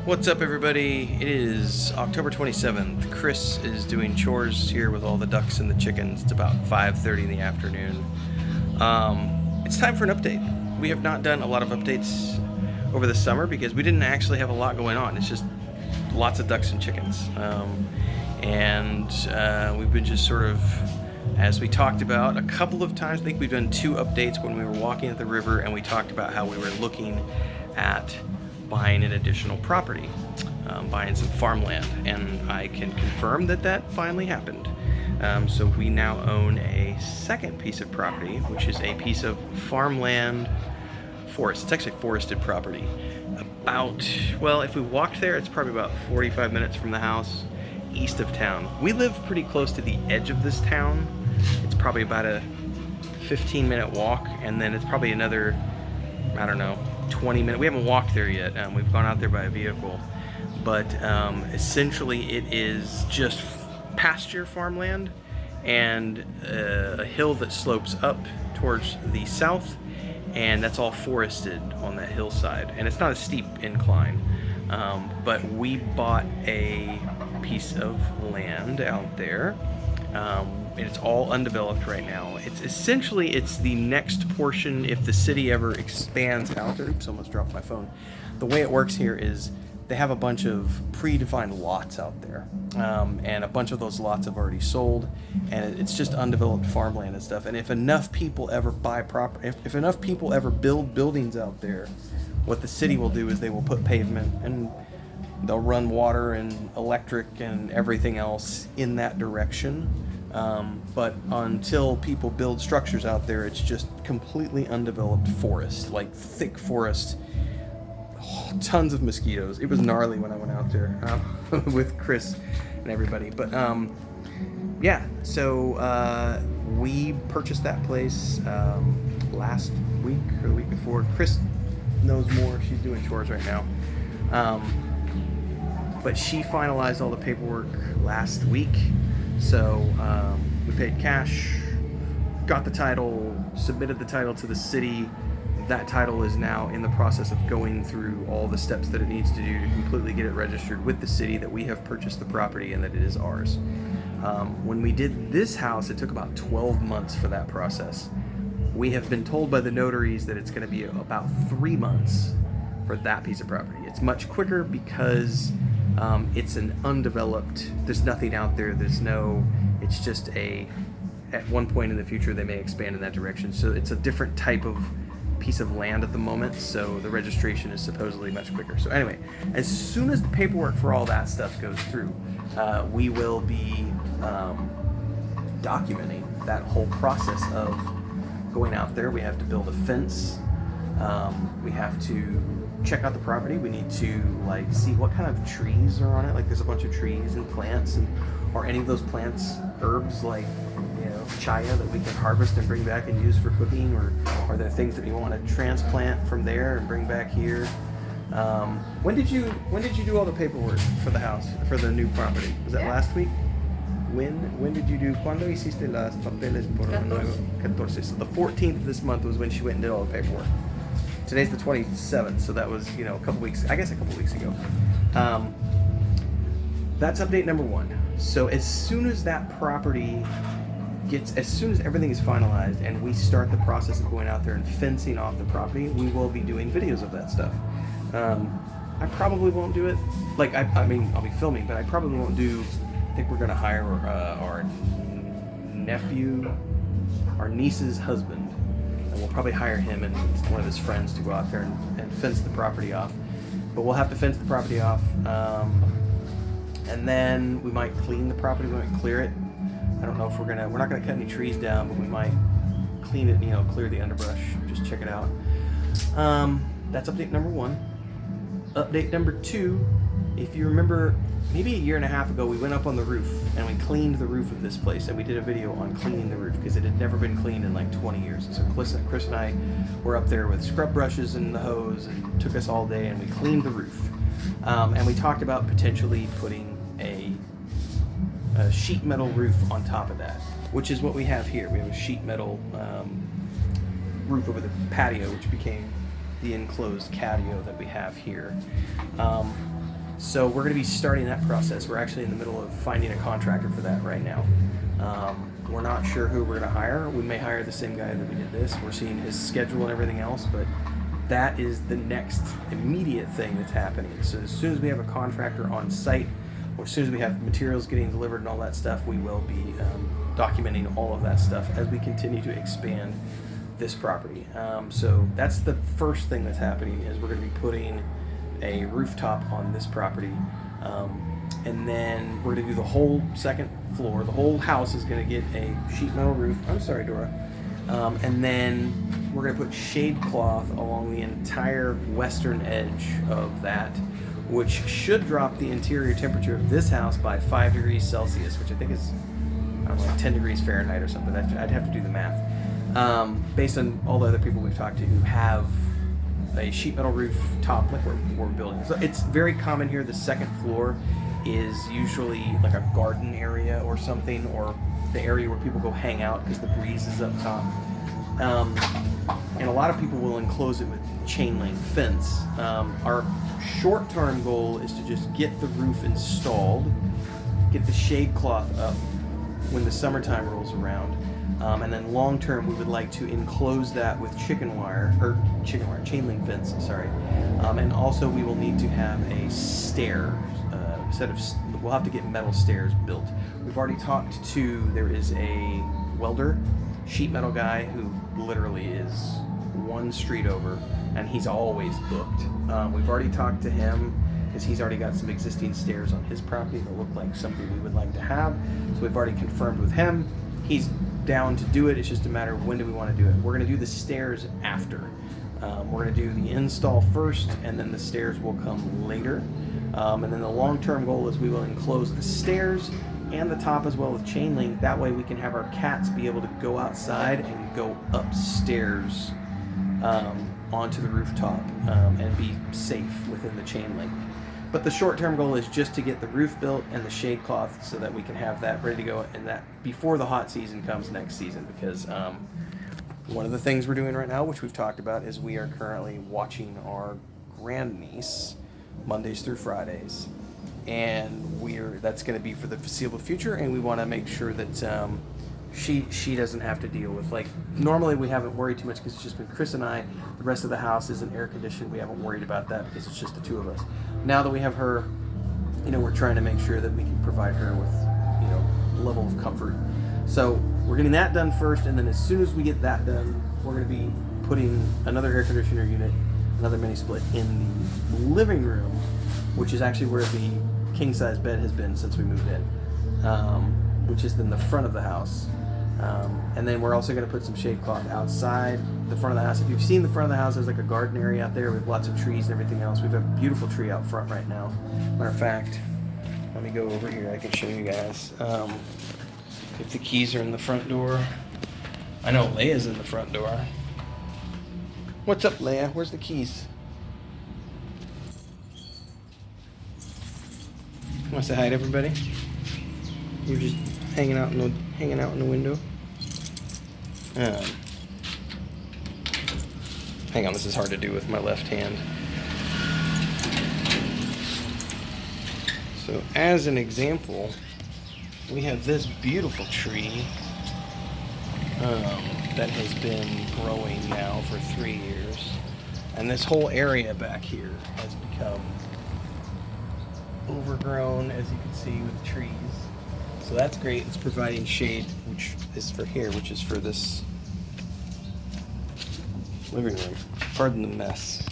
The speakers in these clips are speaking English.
What's up, everybody? It is October 27th. Chris is doing chores here with all the ducks and the chickens. It's about 5:30 in the afternoon. It's time for an update. We have not done a lot of updates over the summer because we didn't actually have a lot going on. It's just lots of ducks and chickens. We've been just sort of, as we talked about a couple of times, I think we've done 2 updates when we were walking at the river and we talked about how we were looking at buying an additional property, buying some farmland, and I can confirm that that finally happened. So we now own a second piece of property, which is a piece of farmland forest. It's actually forested property. Well, if we walked there, it's probably about 45 minutes from the house, east of town. We live pretty close to the edge of this town. It's probably about a 15-minute walk, and then it's probably another, I don't know, 20 minutes. We haven't walked there yet. We've gone out there by a vehicle, but essentially it is just pasture farmland and a hill that slopes up towards the south, and that's all forested on that hillside, and it's not a steep incline, but we bought a piece of land out there. And it's all undeveloped right now. It's essentially, it's the next portion if the city ever expands out there. Oops, almost dropped my phone. The way it works here is they have a bunch of predefined lots out there, and a bunch of those lots have already sold, and it's just undeveloped farmland and stuff. And if enough people ever buy property, if enough people ever build buildings out there, what the city will do is they will put pavement and they'll run water and electric and everything else in that direction. But until people build structures out there, it's just completely undeveloped forest, like thick forest, tons of mosquitoes. It was gnarly when I went out there with Chris and everybody. But yeah, so we purchased that place last week or the week before. Chris knows more. She's doing chores right now. But she finalized all the paperwork last week. So we paid cash, got the title, submitted the title to the city. That title is now in the process of going through all the steps that it needs to do to completely get it registered with the city that we have purchased the property and that it is ours. When we did this house, it took about 12 months for that process. We have been told by the notaries that it's going to be about 3 months for that piece of property. It's much quicker because it's an undeveloped, there's nothing out there, it's just at one point in the future they may expand in that direction. So it's a different type of piece of land at the moment, so the registration is supposedly much quicker. So anyway, as soon as the paperwork for all that stuff goes through, we will be documenting that whole process of going out there. We have to build a fence. We have to check out the property. We need to see what kind of trees are on it. There's a bunch of trees and plants, and are any of those plants herbs like chaya that we can harvest and bring back and use for cooking, or are there things that we want to transplant from there and bring back here? When did you do all the paperwork for the house, for the new property? Was that last week? When did you do? ¿Cuándo hiciste las papeles por el nuevo? 14. So the 14th of this month was when she went and did all the paperwork. Today's the 27th, so that was, a couple weeks ago. That's update number 1. So as soon as that property as soon as everything is finalized and we start the process of going out there and fencing off the property, we will be doing videos of that stuff. I probably won't do it. I mean, I'll be filming, but I probably won't do, I think we're going to hire our niece's husband, and we'll probably hire him and one of his friends to go out there and fence the property off. But we'll have to fence the property off, and then we might clean the property, we might clear it. I don't know if we're not gonna cut any trees down, but we might clean it, clear the underbrush, just check it out. That's update number 1. Update number 2, if you remember, maybe a year and a half ago, we went up on the roof and we cleaned the roof of this place, and we did a video on cleaning the roof because it had never been cleaned in 20 years. So Chris and I were up there with scrub brushes and the hose, and it took us all day, and we cleaned the roof. And we talked about potentially putting a sheet metal roof on top of that, which is what we have here. We have a sheet metal roof over the patio, which became the enclosed catio that we have here. So we're going to be starting that process. We're actually in the middle of finding a contractor for that right now. We're not sure who we're going to hire. We may hire the same guy that we did this. We're seeing his schedule and everything else, but that is the next immediate thing that's happening. So as soon as we have a contractor on site, or as soon as we have materials getting delivered and all that stuff, we will be documenting all of that stuff as we continue to expand this property. So that's the first thing that's happening, is we're going to be putting a rooftop on this property. And then we're going to do the whole second floor. The whole house is going to get a sheet metal roof. I'm sorry, Dora. And then we're going to put shade cloth along the entire western edge of that, which should drop the interior temperature of this house by 5 degrees Celsius, which I think is, I don't know, like 10 degrees Fahrenheit or something. I'd have to do the math. Based on all the other people we've talked to who have a sheet metal roof top like we're building. So it's very common here. The second floor is usually like a garden area or something, or the area where people go hang out because the breeze is up top. And a lot of people will enclose it with chain link fence. Our short-term goal is to just get the roof installed, get the shade cloth up when the summertime rolls around, and then long-term we would like to enclose that with chain link fence, sorry. And also we will need to have a stair, we'll have to get metal stairs built. We've already talked to, there is a welder, sheet metal guy who literally is one street over, and he's always booked. We've already talked to him because he's already got some existing stairs on his property that look like something we would like to have. So we've already confirmed with him. He's down to do it. It's just a matter of when do we want to do it. We're going to do the stairs after. We're going to do the install first, and then the stairs will come later. And then the long-term goal is we will enclose the stairs and the top as well with chain link. That way we can have our cats be able to go outside and go upstairs onto the rooftop and be safe within the chain link. But the short-term goal is just to get the roof built and the shade cloth so that we can have that ready to go, and that before the hot season comes next season. Because one of the things we're doing right now, which we've talked about, is we are currently watching our grandniece Mondays through Fridays, and that's going to be for the foreseeable future, and we want to make sure that she doesn't have to deal with, like, normally we haven't worried too much because it's just been Chris and I. The rest of the house isn't air conditioned. We haven't worried about that because it's just the two of us. Now that we have her, we're trying to make sure that we can provide her with level of comfort. So we're getting that done first, and then as soon as we get that done, we're going to be putting another air conditioner unit, another mini split in the living room, which is actually where the king size bed has been since we moved in, which is in the front of the house. And then we're also going to put some shade cloth outside the front of the house. If you've seen the front of the house, there's like a garden area out there with lots of trees and everything else. We've got a beautiful tree out front right now. Matter of fact, let me go over here. I can show you guys. If the keys are in the front door. I know Leia's in the front door. What's up, Leia? Where's the keys? You want to say hi to everybody? You're just hanging out in the window. Hang on, this is hard to do with my left hand. So, as an example, we have this beautiful tree that has been growing now for 3 years, and this whole area back here has become overgrown, as you can see, with trees. So that's great. It's providing shade, which is for this living room. Pardon the mess.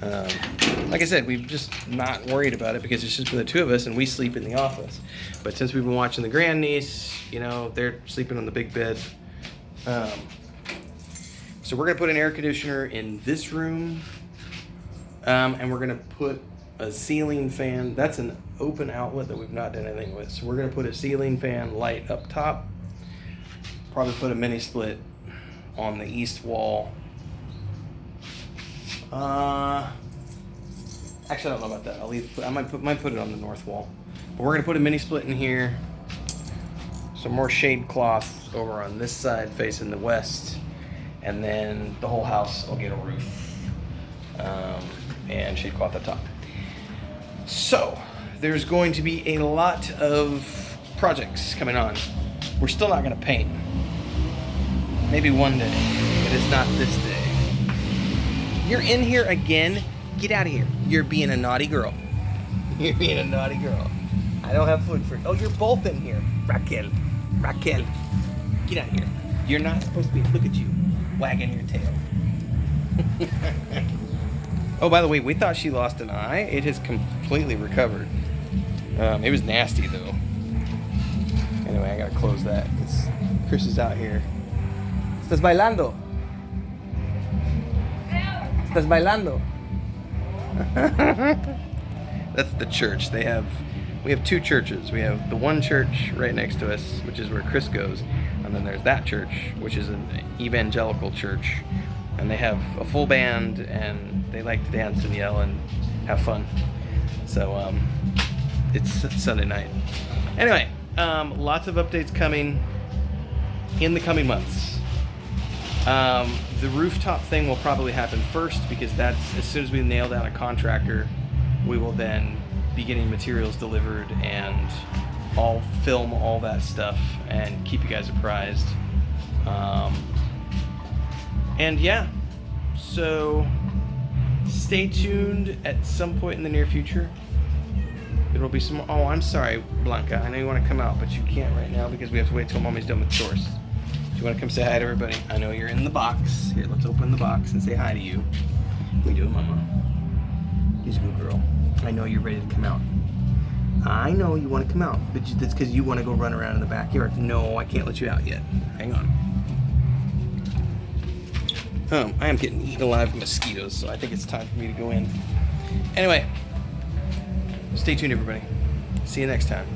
Like I said, we've just not worried about it because it's just for the two of us, and we sleep in the office. But since we've been watching the grandniece, they're sleeping on the big bed. So we're gonna put an air conditioner in this room, and we're gonna put a ceiling fan. That's an open outlet that we've not done anything with. So we're gonna put a ceiling fan light up top. Probably put a mini split on the east wall. Actually, I don't know about that. I might put it on the north wall. But we're gonna put a mini split in here. Some more shade cloth over on this side facing the west, and then the whole house will get a roof and shade cloth up top. So, there's going to be a lot of projects coming on. We're still not going to paint. Maybe one day, but it's not this day. You're in here again? Get out of here. You're being a naughty girl. You're being a naughty girl. I don't have food for you. Oh, you're both in here. Raquel. Raquel. Get out of here. You're not supposed to be. Look at you. Wagging your tail. Oh, by the way, we thought she lost an eye. It has completely recovered. It was nasty, though. Anyway, I gotta close that because Chris is out here. ¿Estás bailando? ¿Estás bailando? That's the church. We have two churches. We have the one church right next to us, which is where Chris goes, and then there's that church, which is an evangelical church, and they have a full band, and they like to dance and yell and have fun. So it's Sunday night. Anyway, lots of updates coming in the coming months. The rooftop thing will probably happen first because that's as soon as we nail down a contractor, we will then be getting materials delivered and I'll film all that stuff and keep you guys apprised. And yeah, so stay tuned at some point in the near future. There will be some. Oh, I'm sorry, Blanca. I know you want to come out, but you can't right now because we have to wait till Mommy's done with chores. Do you want to come say hi to everybody? I know you're in the box. Here, let's open the box and say hi to you. We do, Mama. He's a good girl. I know you're ready to come out. I know you want to come out, but that's because you want to go run around in the backyard. No, I can't let you out yet. Hang on. I am getting eaten alive by mosquitoes, so I think it's time for me to go in. Anyway, stay tuned, everybody. See you next time.